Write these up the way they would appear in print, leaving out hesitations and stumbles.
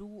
2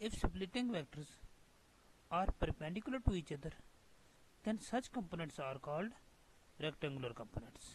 If splitting vectors are perpendicular to each other, then such components are called rectangular components.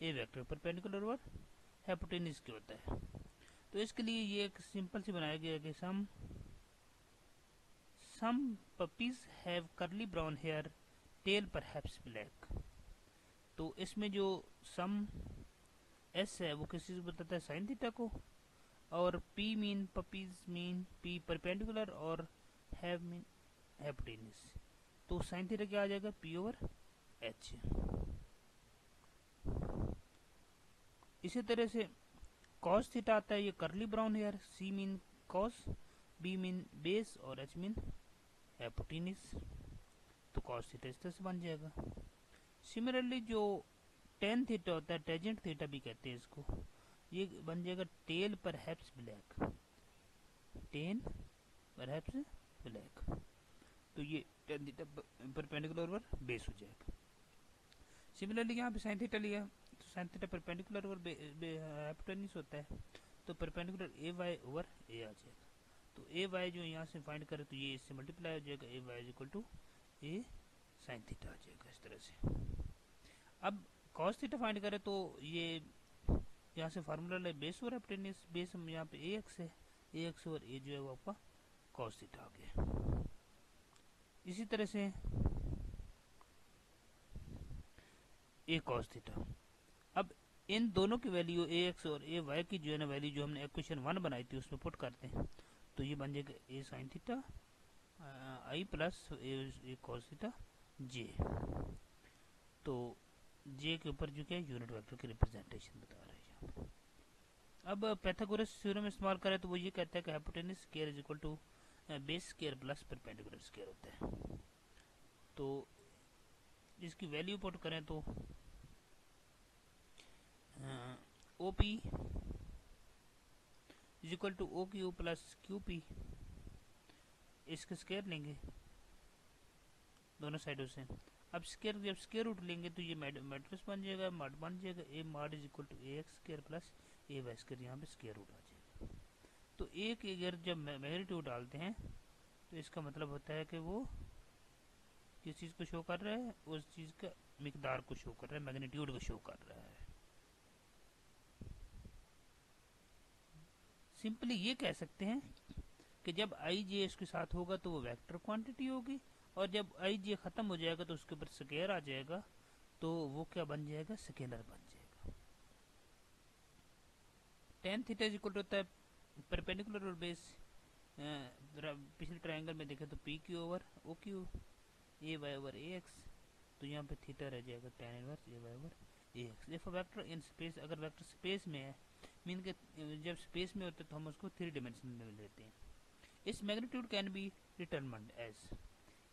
A vector perpendicular और hypotenuse के होता है। तो इसके लिए ये एक सिंपल सी बनाया गया है कि some puppies have curly brown hair tail perhaps black. तो इसमें जो सम एस है वो किस चीज को बताता है, साइन थीटा को, और P mean puppies mean P perpendicular और हैव मीन हाइपोटेन्यूज। तो साइन थीटा क्या आ जाएगा, पी ओवर एच। इसी तरह से कॉस थीटा आता है, ये curly brown hair, C mean cos, B mean base और एच मीन हाइपोटेन्यूज। तो कॉस थीटा इस तरह से बन जाएगा। सिमिलरली जो टेन थीटा होता है, टेजेंट थीटा भी कहते हैं इसको, ये बन जाएगा टेल परहैप्स ब्लैक, टेन परहैप्स ब्लैक। तो ये tan theta perpendicular over base हो जाएगा। सिमिलरली यहाँ पे साइन थीटा लिया, तो sine theta perpendicular over hypotenuse होता है, तो perpendicular A Y over A आ जाएगा। तो ए वाई जो यहाँ से फाइंड करें तो ये इससे मल्टीप्लाई हो जाएगा, A Y equal to A sine theta आ जाएगा इस तरह से। अब कॉस थीटा फाइंड करें तो ये यहाँ से फार्मूला ले, बेस ओवर हाइपोटेन्यूज, बेस हम यहाँ पे ए एक्स है, ए एक्स ओवर ए जो है वो आपका कॉस थीटा आ गया। इसी तरह से ए कॉस थीटा, अब इन दोनों की वैल्यू ए एक्स और ए वाई की जो है ना वैल्यू जो हमने इक्वेशन 1 बनाई थी उसमें पुट करते हैं, तो ये बन जाएगा ए साइन थीटा आई प्लस ए कॉस थीटा जे। तो जे के ऊपर जो क्या यूनिट वेक्टर की रिप्रेजेंटेशन बता रहे हैं। अब पाइथागोरस थ्योरम इस्तेमाल करें तो वो ये कहता है कि hypotenuse square is equal to base square plus perpendicular square होता है। तो इसकी वैल्यू पुट करें तो O P is equal to O Q plus Q P, इसका स्क्वायर लेंगे दोनों साइडों से। अब स्क्वायर जब स्क्वायर रूट लेंगे तो ये मैट्रिक्स बन जाएगा, मॉड बन जाएगा, A mod is equal to A X square plus A Y square, यहाँ पे स्क्वायर रूट आ जाएगा। तो ए की अगर जब मैग्नीट्यूड डालते हैं तो इसका मतलब होता है कि वो किस चीज़ को शो कर रहा है, उस चीज़ का मिकदार को शो कर रहा है, मैग्नीट्यूड को शो कर रहा है। सिंपली ये कह सकते हैं कि जब आई जे इसके साथ होगा तो वो वेक्टर क्वांटिटी होगी, और जब आई जे खत्म हो जाएगा तो उसके ऊपर स्केलर आ जाएगा, तो वो क्या बन जाएगा, स्केलर बन जाएगा। टेन थीटा इक्वल होता है परपेंडिकुलर और बेस, पिछले ट्रायंगल में देखें तो P Q over O Q, A Y over A X, तो यहाँ पे थीटा रह जाएगा tan inverse A Y over A X. देखो वेक्टर इन स्पेस, अगर वेक्टर स्पेस में है मीन के जब स्पेस में होता है तो हम उसको 3 डायमेंशन में लेते हैं। इस magnitude can be determined as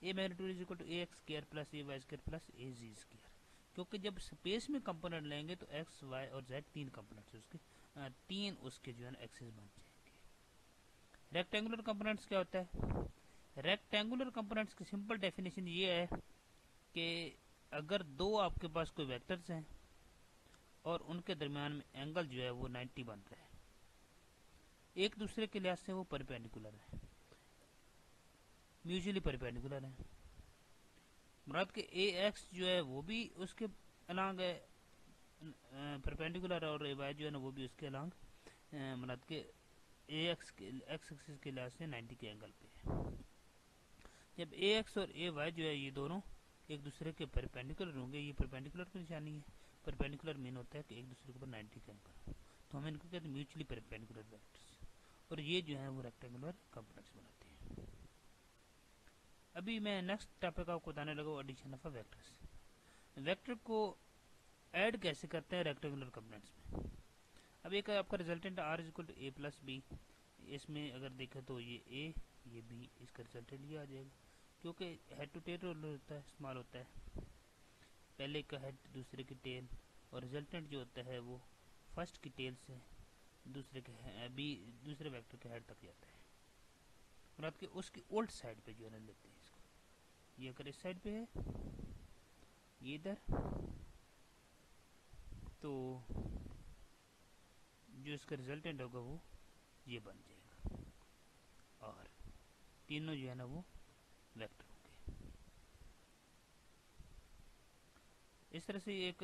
A magnitude is equal to A X square plus A Y square plus A Z square, क्योंकि जब स्पेस में कंपोनेंट लेंगे तो एक्स वाई और जेड तीन कंपोनेंट्स उसके, तीन उसके जो है ना एक्सिस बन जाएंगे। रेक्टेंगुलर कंपोनेंट्स क्या होता है, रेक्टेंगुलर कंपोनेंट्स की सिंपल डेफिनेशन ये है कि अगर दो आपके पास कोई वेक्टर्स हैं और उनके दरमियान में एंगल जो है वो 90 बन रहा है, एक दूसरे के लिहाज से वो परपेंडिकुलर है, म्यूचुअली परपेंडिकुलर है, मुराद के ए एक्स जो है वो भी उसके अलॉन्ग है परपेंडिकुलर, और ए वाई जो है ना वो भी उसके अलॉन्ग मुराद के ए एक्स एक्सिस के लिहाज से 90 के एंगल पे है। जब ए एक्स और ए वाई जो है ये दोनों एक दूसरे के परपेंडिकुलर होंगे, ये परपेंडिकुलर की निशानी है, परपेंडिकुलर मीन होता है कि एक दूसरे के ऊपर 90 का एंगल, तो हम इनको कहते हैं म्यूचुअली परपेंडिकुलर वेक्टर्स, और ये जो है वो रेक्टेंगुलर कंपोनेंट्स बनाते हैं। अभी मैं नेक्स्ट टॉपिक आपको बताने लगा एडिशन ऑफ वेक्टर्स। वेक्टर को ऐड कैसे करते हैं रेक्टेंगुलर कंपोनेंट्स में। अब एक आपका resultant R is equal to A plus B, इसमें अगर देखें तो ये ए ये बी, इसका रिजल्टेंट ये आ जाएगा, क्योंकि हेड टू टेल रोल होता है, इस्तेमाल होता है, पहले का हेड दूसरे की टेल, और रिजल्टेंट जो होता है वो फर्स्ट की टेल से दूसरे के दूसरे वेक्टर के हेड तक जाता है, और आपके उसकी उल्ट साइड पे जो है ना लेते हैं इसको। ये अगर इस साइड पे है ये इधर, तो जो इसका रिजल्टेंट होगा वो ये बन जाएगा, और तीनों जो है ना वो वेक्टर होंगे। इस तरह से एक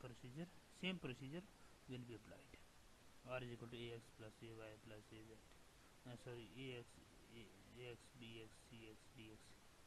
procedure same procedure will be applied. R is equal to ax plus ay plus az ax bx cx dx.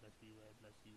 plus by plus cy.